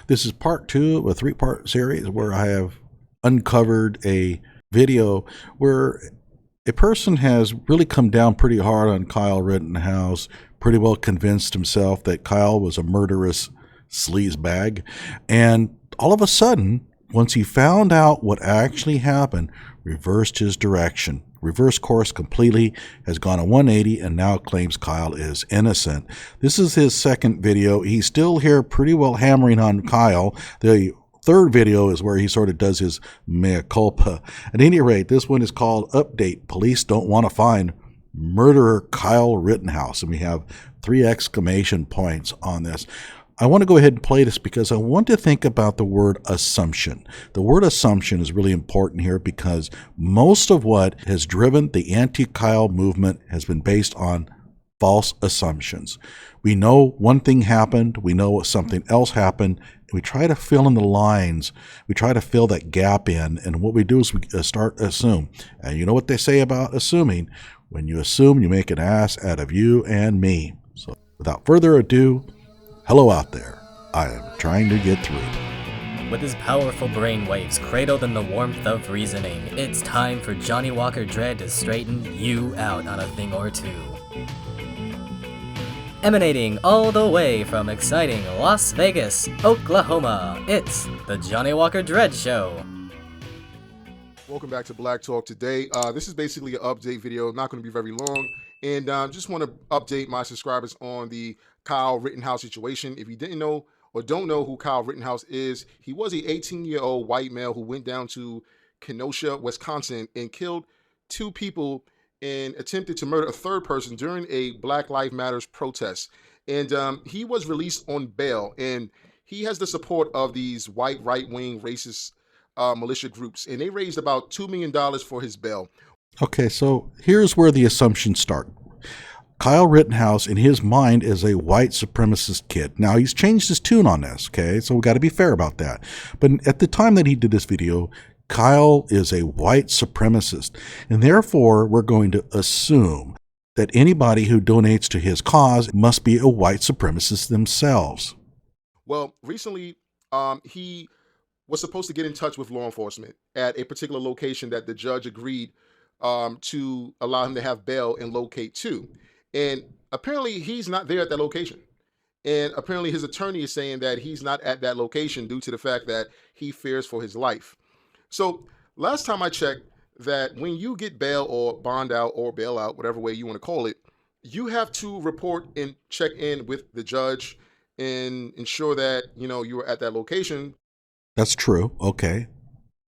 This is part 2 of a 3-part series where I have uncovered a video where a person has really come down pretty hard on Kyle Rittenhouse, pretty well convinced himself that Kyle was a murderous sleazebag, and all of a sudden, once he found out what actually happened, reversed his direction, reversed course completely, has gone a 180, and now claims Kyle is innocent. This is his second video. He's still here pretty well hammering on Kyle. The third video is where he sort of does his mea culpa. At any rate, this one is called Update. Police Don't Want to Find Murderer Kyle Rittenhouse. And we have 3 exclamation points on this. I want to go ahead and play this because I want to think about the word assumption. The word assumption is really important here because most of what has driven the anti-Kyle movement has been based on false assumptions. We know one thing happened, we know something else happened, and we try to fill in the lines, we try to fill that gap in, and what we do is we start to assume. And you know what they say about assuming? When you assume, you make an ass out of you and me. So without further ado, hello out there. I am trying to get through. With his powerful brainwaves cradled in the warmth of reasoning, it's time for Johnnie Walker Dread to straighten you out on a thing or two. Emanating all the way from exciting Las Vegas, Oklahoma, it's the Johnnie Walker Dread Show. Welcome back to Black Talk today. This is basically an update video, not going to be very long, and just want to update my subscribers on the Kyle Rittenhouse situation. If you didn't know or don't know who Kyle Rittenhouse is, he was an 18-year-old white male who went down to Kenosha, Wisconsin, and killed 2 people and attempted to murder a 3rd person during a Black Lives Matter protest. And he was released on bail, and he has the support of these white right-wing racist militia groups, and they raised about $2 million for his bail. Okay, so here's where the assumptions start. Kyle Rittenhouse, in his mind, is a white supremacist kid. Now, he's changed his tune on this, okay? So we got to be fair about that. But at the time that he did this video, Kyle is a white supremacist, and therefore we're going to assume that anybody who donates to his cause must be a white supremacist themselves. Well, recently, he was supposed to get in touch with law enforcement at a particular location that the judge agreed to allow him to have bail and locate to. And apparently he's not there at that location. And apparently his attorney is saying that he's not at that location due to the fact that he fears for his life. So last time I checked, that when you get bail or bond out or bail out, whatever way you want to call it, you have to report and check in with the judge and ensure that, you were at that location. That's true. Okay.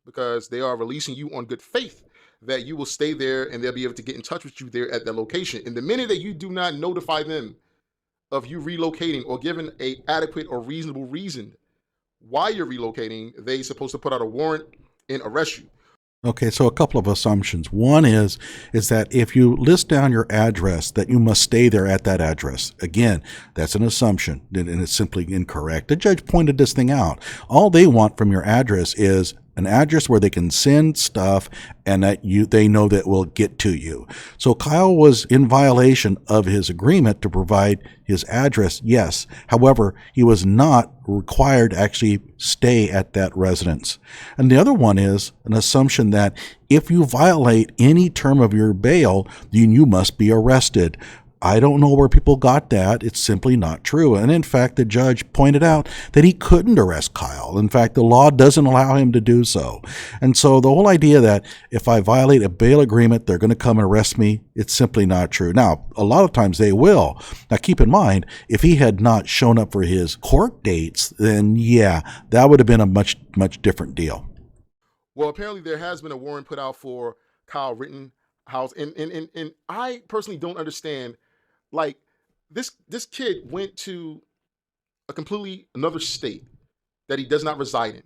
Because they are releasing you on good faith that you will stay there and they'll be able to get in touch with you there at that location. And the minute that you do not notify them of you relocating or given a adequate or reasonable reason why you're relocating, they're supposed to put out a warrant and arrest you. Okay, so a couple of assumptions. One is that if you list down your address, that you must stay there at that address. Again, that's an assumption, and it's simply incorrect. The judge pointed this thing out. All they want from your address is an address where they can send stuff and that they know that will get to you. So Kyle was in violation of his agreement to provide his address, yes. However, he was not required to actually stay at that residence. And the other one is an assumption that if you violate any term of your bail, then you must be arrested. I don't know where people got that. It's simply not true. And in fact, the judge pointed out that he couldn't arrest Kyle. In fact, the law doesn't allow him to do so. And so the whole idea that if I violate a bail agreement, they're going to come and arrest me, it's simply not true. Now, a lot of times they will. Now, keep in mind, if he had not shown up for his court dates, then yeah, that would have been a much different deal. Well, apparently there has been a warrant put out for Kyle Rittenhouse. And I personally don't understand. Like, this kid went to a completely another state that he does not reside in.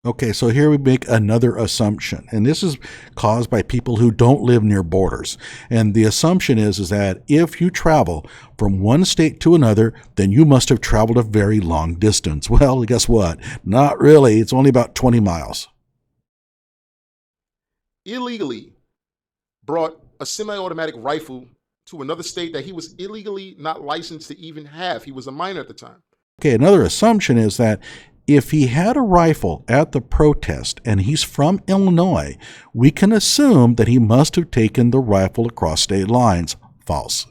Okay, so here we make another assumption, and this is caused by people who don't live near borders. And the assumption is that if you travel from one state to another, then you must have traveled a very long distance. Well, guess what? Not really. It's only about 20 miles. Illegally brought a semi-automatic rifle to another state that he was illegally not licensed to even have. He was a minor at the time. Okay, another assumption is that if he had a rifle at the protest and he's from Illinois, we can assume that he must have taken the rifle across state lines. False.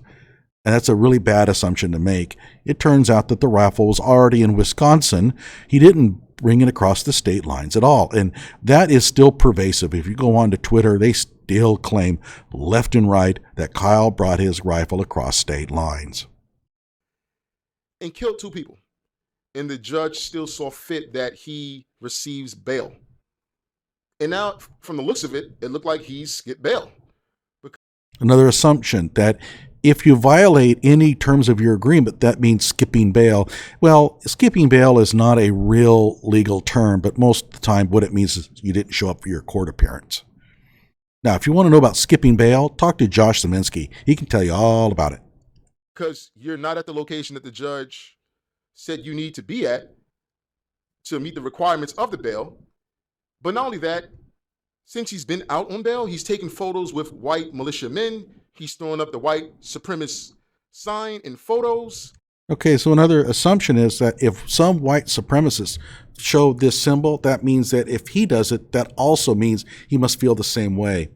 And that's a really bad assumption to make. It turns out that the rifle was already in Wisconsin. He didn't bring it across the state lines at all. And that is still pervasive. If you go on to Twitter, they still claim left and right that Kyle brought his rifle across state lines. And killed 2 people. And the judge still saw fit that he receives bail. And now, from the looks of it, it looked like he's skipped bail. Another assumption that if you violate any terms of your agreement, that means skipping bail. Well, skipping bail is not a real legal term, but most of the time what it means is you didn't show up for your court appearance. Now, if you want to know about skipping bail, talk to Josh Zeminski. He can tell you all about it. Because you're not at the location that the judge said you need to be at to meet the requirements of the bail. But not only that, since he's been out on bail, he's taking photos with white militiamen. He's throwing up the white supremacist sign in photos. Okay, so another assumption is that if some white supremacists show this symbol, that means that if he does it, that also means he must feel the same way.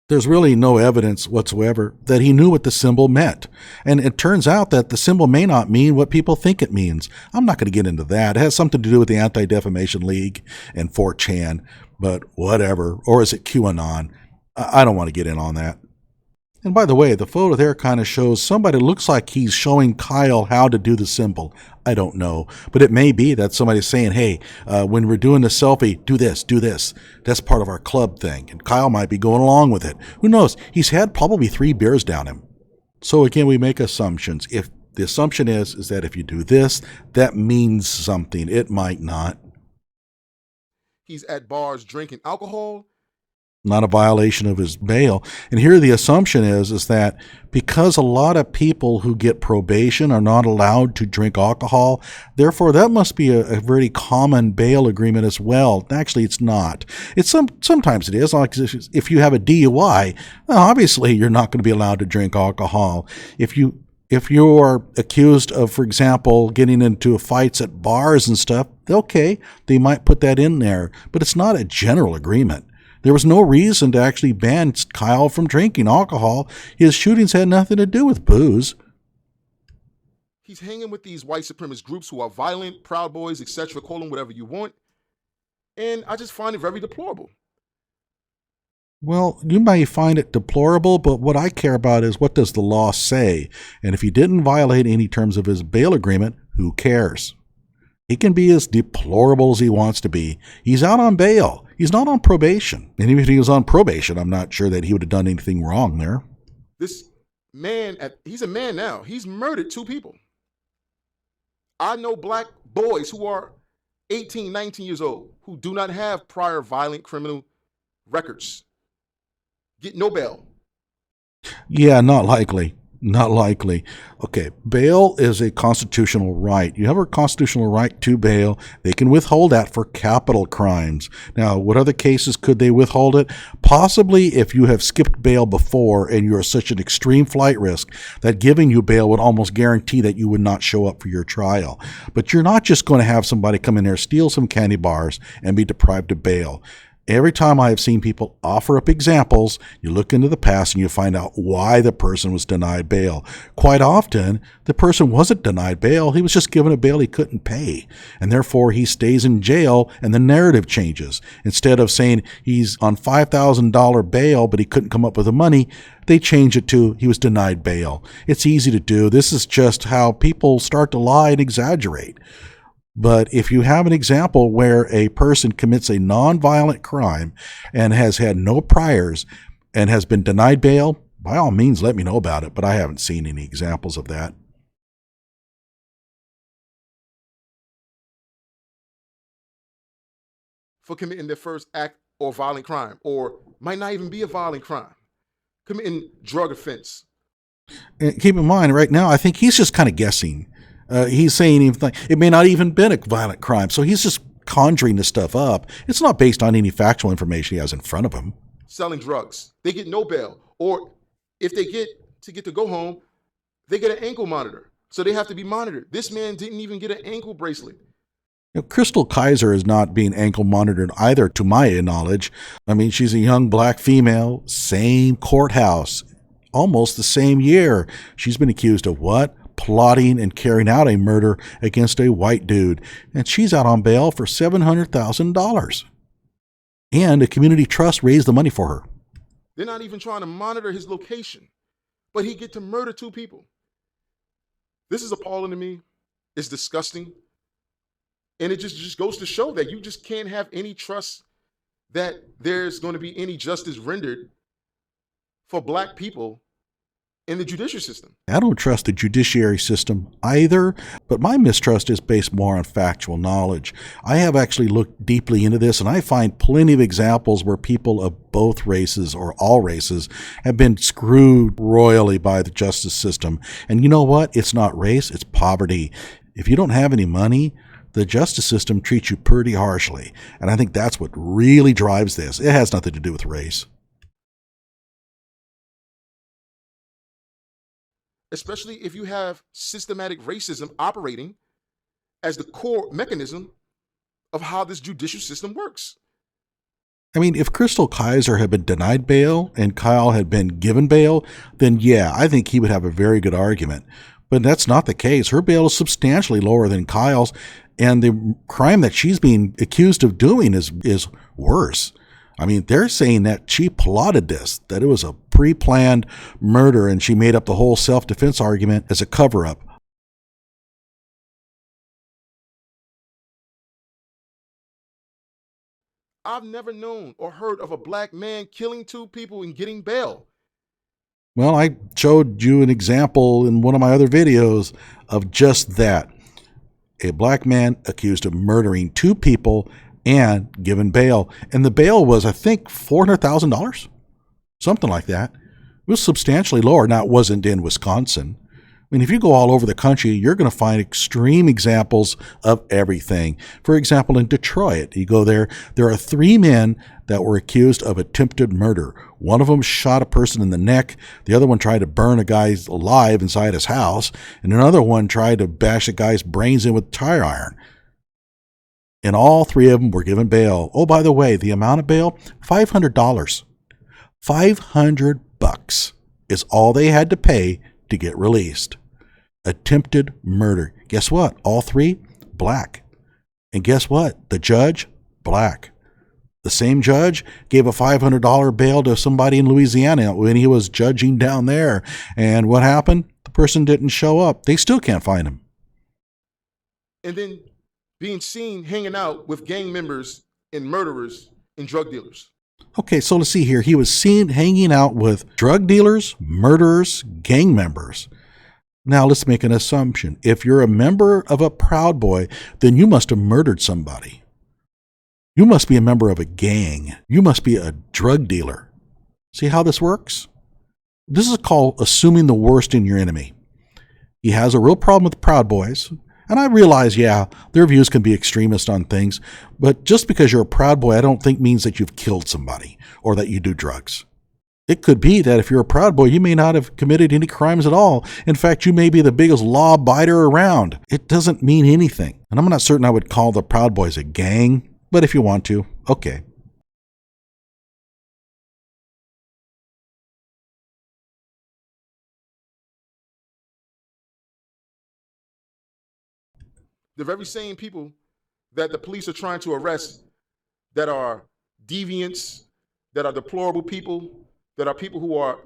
There's really no evidence whatsoever that he knew what the symbol meant. And it turns out that the symbol may not mean what people think it means. I'm not going to get into that. It has something to do with the Anti-Defamation League and 4chan, but whatever. Or is it QAnon? I don't want to get in on that. And by the way, the photo there kind of shows somebody looks like he's showing Kyle how to do the symbol. I don't know. But it may be that somebody's saying, hey, when we're doing the selfie, do this, do this. That's part of our club thing. And Kyle might be going along with it. Who knows? He's had probably 3 beers down him. So again, we make assumptions. If the assumption is that if you do this, that means something. It might not. He's at bars drinking alcohol. Not a violation of his bail. And here the assumption is that because a lot of people who get probation are not allowed to drink alcohol, therefore that must be a very common bail agreement as well. Actually, it's not. Sometimes it is. Like if you have a DUI, well, obviously you're not going to be allowed to drink alcohol. If you are accused of, for example, getting into fights at bars and stuff, okay, they might put that in there, but it's not a general agreement. There was no reason to actually ban Kyle from drinking alcohol. His shootings had nothing to do with booze. He's hanging with these white supremacist groups who are violent, Proud Boys, etc., call them whatever you want. And I just find it very deplorable. Well, you may find it deplorable, but what I care about is what does the law say? And if he didn't violate any terms of his bail agreement, who cares? He can be as deplorable as he wants to be. He's out on bail. He's not on probation. And even if he was on probation, I'm not sure that he would have done anything wrong there. This man, he's a man now. He's murdered 2 people. I know black boys who are 18, 19 years old who do not have prior violent criminal records. Get no bail. Yeah, not likely. Not likely. Okay, bail is a constitutional right. You have a constitutional right to bail. They can withhold that for capital crimes. Now, what other cases could they withhold it? Possibly if you have skipped bail before and you're such an extreme flight risk that giving you bail would almost guarantee that you would not show up for your trial. But you're not just going to have somebody come in there, steal some candy bars, and be deprived of bail. Every time I have seen people offer up examples, you look into the past and you find out why the person was denied bail. Quite often, the person wasn't denied bail. He was just given a bail he couldn't pay. And therefore, he stays in jail and the narrative changes. Instead of saying he's on $5,000 bail, but he couldn't come up with the money, they change it to he was denied bail. It's easy to do. This is just how people start to lie and exaggerate. But if you have an example where a person commits a nonviolent crime and has had no priors and has been denied bail, by all means, let me know about it. But I haven't seen any examples of that. For committing their first act or violent crime, or might not even be a violent crime, committing drug offense. And keep in mind, right now, I think he's just kind of guessing. He's saying it may not even been a violent crime. So he's just conjuring this stuff up. It's not based on any factual information he has in front of him. Selling drugs. They get no bail. Or if they get to go home, they get an ankle monitor. So they have to be monitored. This man didn't even get an ankle bracelet. Crystal Kaiser is not being ankle monitored either, to my knowledge. I mean, she's a young black female, same courthouse, almost the same year. She's been accused of what? Plotting and carrying out a murder against a white dude. And she's out on bail for $700,000. And a community trust raised the money for her. They're not even trying to monitor his location, but he get to murder 2 people. This is appalling to me. It's disgusting. And it just goes to show that you just can't have any trust that there's going to be any justice rendered for black people in the judicial system. I don't trust the judiciary system either, but my mistrust is based more on factual knowledge. I have actually looked deeply into this, and I find plenty of examples where people of both races or all races have been screwed royally by the justice system. And you know what? It's not race, it's poverty. If you don't have any money, the justice system treats you pretty harshly. And I think that's what really drives this. It has nothing to do with race. Especially if you have systematic racism operating as the core mechanism of how this judicial system works. I mean, if Crystal Kaiser had been denied bail and Kyle had been given bail, then yeah, I think he would have a very good argument. But that's not the case. Her bail is substantially lower than Kyle's, and the crime that she's being accused of doing is worse. I mean, they're saying that she plotted this, that it was a pre-planned murder, and she made up the whole self-defense argument as a cover-up. I've never known or heard of a black man killing 2 people and getting bail. Well, I showed you an example in one of my other videos of just that. A black man accused of murdering 2 people and given bail. And the bail was, I think, $400,000, something like that. It was substantially lower. Now, it wasn't in Wisconsin. I mean, if you go all over the country, you're going to find extreme examples of everything. For example, in Detroit, you go there are 3 men that were accused of attempted murder. One of them shot a person in the neck. The other one tried to burn a guy alive inside his house. And another one tried to bash a guy's brains in with a tire iron. And all 3 of them were given bail. Oh, by the way, the amount of bail, $500. $500 is all they had to pay to get released. Attempted murder. Guess what? All 3, black. And guess what? The judge, black. The same judge gave a $500 bail to somebody in Louisiana when he was judging down there. And what happened? The person didn't show up. They still can't find him. And then being seen hanging out with gang members and murderers and drug dealers. Okay, so let's see here. He was seen hanging out with drug dealers, murderers, gang members. Now let's make an assumption. If you're a member of a Proud Boy, then you must have murdered somebody. You must be a member of a gang. You must be a drug dealer. See how this works? This is called assuming the worst in your enemy. He has a real problem with Proud Boys. And I realize, yeah, their views can be extremist on things, but just because you're a Proud Boy, I don't think means that you've killed somebody or that you do drugs. It could be that if you're a Proud Boy, you may not have committed any crimes at all. In fact, you may be the biggest law abiders around. It doesn't mean anything. And I'm not certain I would call the Proud Boys a gang, but if you want to, okay. The very same people that the police are trying to arrest that are deviants, that are deplorable people, that are people who are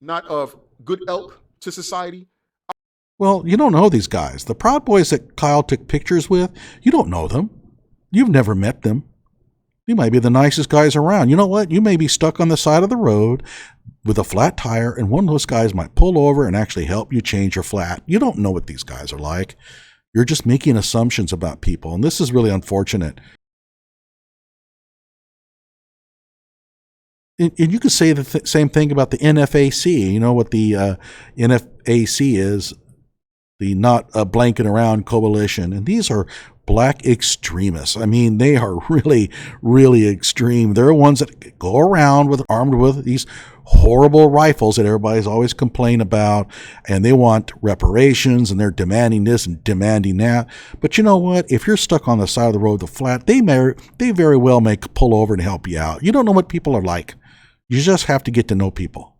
not of good ilk to society. Well, you don't know these guys. The Proud Boys that Kyle took pictures with, you don't know them. You've never met them. You might be the nicest guys around. You know what? You may be stuck on the side of the road with a flat tire, and one of those guys might pull over and actually help you change your flat. You don't know what these guys are like. You're just making assumptions about people, and this is really unfortunate. And you could say the same thing about the NFAC. You know what the NFAC is? The Not a Blanket Around Coalition. And these are black extremists. I mean, they are really, really extreme. They're ones that go around armed with these horrible rifles that everybody's always complained about, and they want reparations, and they're demanding this and demanding that. But you know what? If you're stuck on the side of the road, the flat, they very well may pull over and help you out. You don't know what people are like. You just have to get to know people.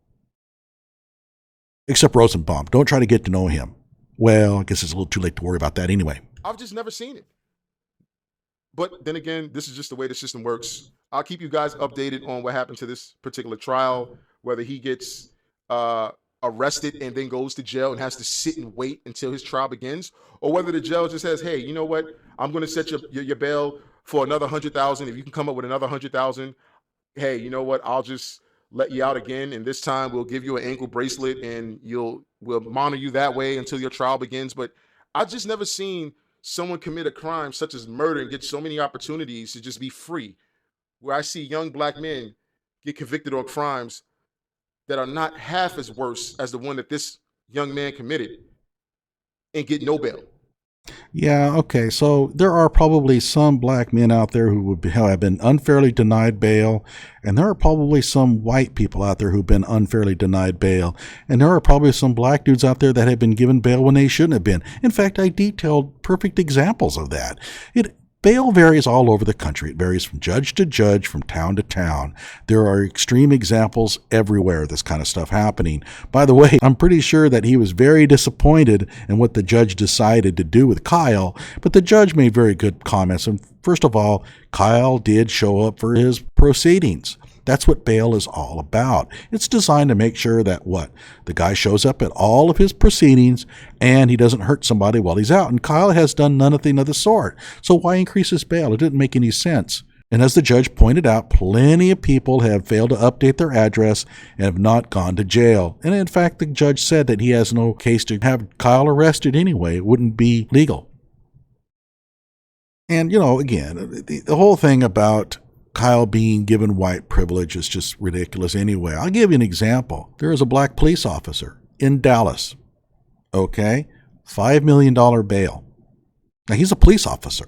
Except Rosenbaum. Don't try to get to know him. Well, I guess it's a little too late to worry about that anyway. I've just never seen it. But then again, this is just the way the system works. I'll keep you guys updated on what happened to this particular trial, whether he gets arrested and then goes to jail and has to sit and wait until his trial begins, or whether the jail just says, hey, you know what? I'm going to set your bail for another 100,000. If you can come up with another 100,000, hey, you know what? I'll just let you out again, and this time we'll give you an ankle bracelet and we'll monitor you that way until your trial begins. But I've just never seen someone commit a crime such as murder and get so many opportunities to just be free, where I see young black men get convicted on crimes that are not half as worse as the one that this young man committed and get no bail. Yeah, okay. So there are probably some black men out there who have been unfairly denied bail, and there are probably some white people out there who've been unfairly denied bail, and there are probably some black dudes out there that have been given bail when they shouldn't have been. In fact, I detailed perfect examples of that. Bail varies all over the country. It varies from judge to judge, from town to town. There are extreme examples everywhere of this kind of stuff happening. By the way, I'm pretty sure that he was very disappointed in what the judge decided to do with Kyle, but the judge made very good comments. And first of all, Kyle did show up for his proceedings. That's what bail is all about. It's designed to make sure that the guy shows up at all of his proceedings and he doesn't hurt somebody while he's out. And Kyle has done nothing of the sort. So why increase his bail? It didn't make any sense. And as the judge pointed out, plenty of people have failed to update their address and have not gone to jail. And in fact, the judge said that he has no case to have Kyle arrested anyway. It wouldn't be legal. And, again, the whole thing about Kyle being given white privilege is just ridiculous anyway. I'll give you an example. There is a black police officer in Dallas, okay? $5 million bail. Now, he's a police officer,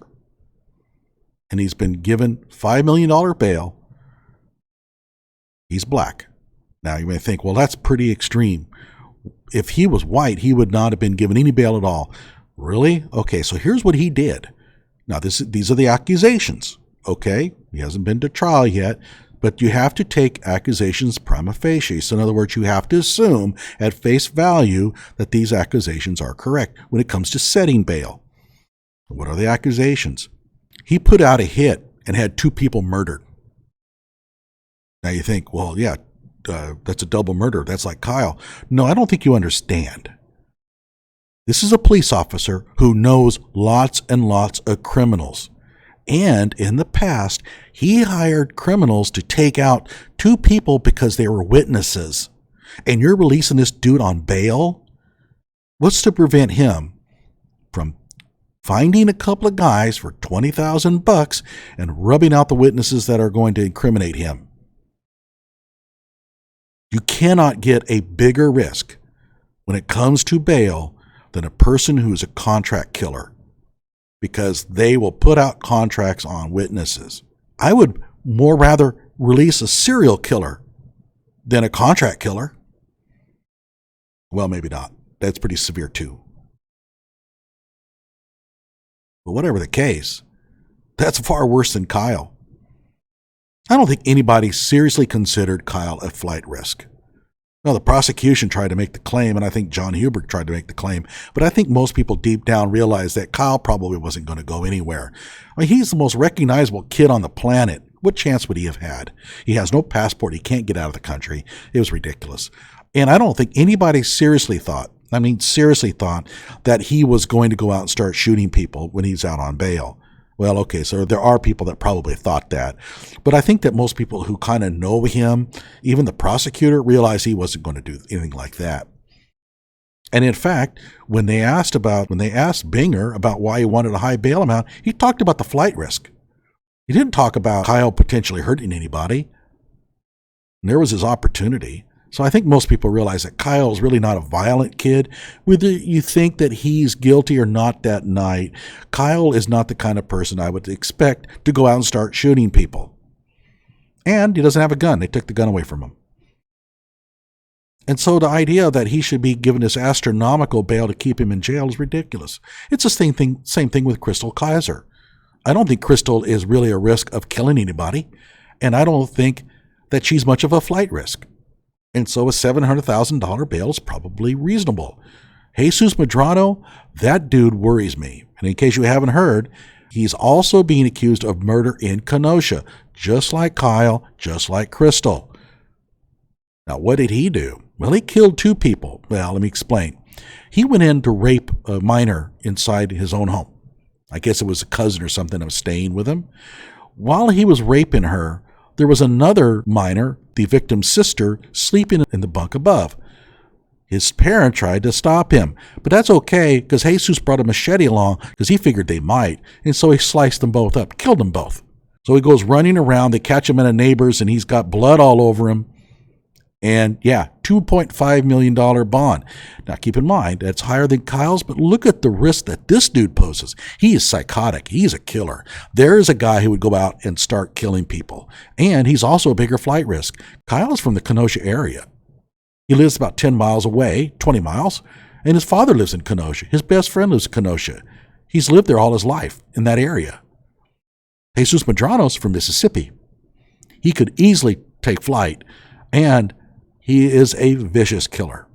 and he's been given $5 million bail. He's black. Now, you may think, well, that's pretty extreme. If he was white, he would not have been given any bail at all. Really? Okay, so here's what he did. Now, these are the accusations. Okay, he hasn't been to trial yet, but you have to take accusations prima facie. So in other words, you have to assume at face value that these accusations are correct when it comes to setting bail. What are the accusations? He put out a hit and had 2 people murdered. Now you think, well, yeah, that's a double murder. That's like Kyle. No, I don't think you understand. This is a police officer who knows lots and lots of criminals. And in the past, he hired criminals to take out 2 people because they were witnesses. And you're releasing this dude on bail? What's to prevent him from finding a couple of guys for $20,000 and rubbing out the witnesses that are going to incriminate him? You cannot get a bigger risk when it comes to bail than a person who is a contract killer, because they will put out contracts on witnesses. I would more rather release a serial killer than a contract killer. Well, maybe not. That's pretty severe too. But whatever the case, that's far worse than Kyle. I don't think anybody seriously considered Kyle a flight risk. Now, the prosecution tried to make the claim, and I think John Hubert tried to make the claim, but I think most people deep down realized that Kyle probably wasn't going to go anywhere. I mean, he's the most recognizable kid on the planet. What chance would he have had? He has no passport. He can't get out of the country. It was ridiculous. And I don't think anybody seriously thought that he was going to go out and start shooting people when he's out on bail. Well, okay, so there are people that probably thought that. But I think that most people who kind of know him, even the prosecutor, realized he wasn't going to do anything like that. And in fact, when they asked Binger about why he wanted a high bail amount, he talked about the flight risk. He didn't talk about Kyle potentially hurting anybody. And there was his opportunity. So I think most people realize that Kyle is really not a violent kid. Whether you think that he's guilty or not that night, Kyle is not the kind of person I would expect to go out and start shooting people. And he doesn't have a gun. They took the gun away from him. And so the idea that he should be given this astronomical bail to keep him in jail is ridiculous. It's the same thing with Crystal Kaiser. I don't think Crystal is really a risk of killing anybody, and I don't think that she's much of a flight risk. And so a $700,000 bail is probably reasonable. Jesus Medrano, that dude worries me. And in case you haven't heard, he's also being accused of murder in Kenosha, just like Kyle, just like Crystal. Now, what did he do? Well, he killed 2 people. Well, let me explain. He went in to rape a minor inside his own home. I guess it was a cousin or something that was staying with him. While he was raping her, there was another minor, the victim's sister, sleeping in the bunk above. His parent tried to stop him, but that's okay because Jesus brought a machete along because he figured they might, and so he sliced them both up, killed them both. So he goes running around, they catch him at a neighbor's, and he's got blood all over him. And yeah, $2.5 million bond. Now keep in mind, that's higher than Kyle's, but look at the risk that this dude poses. He is psychotic. He's a killer. There is a guy who would go out and start killing people. And he's also a bigger flight risk. Kyle is from the Kenosha area. He lives about 10 miles away, 20 miles, and his father lives in Kenosha. His best friend lives in Kenosha. He's lived there all his life in that area. Jesus Medrano's from Mississippi. He could easily take flight, and he is a vicious killer.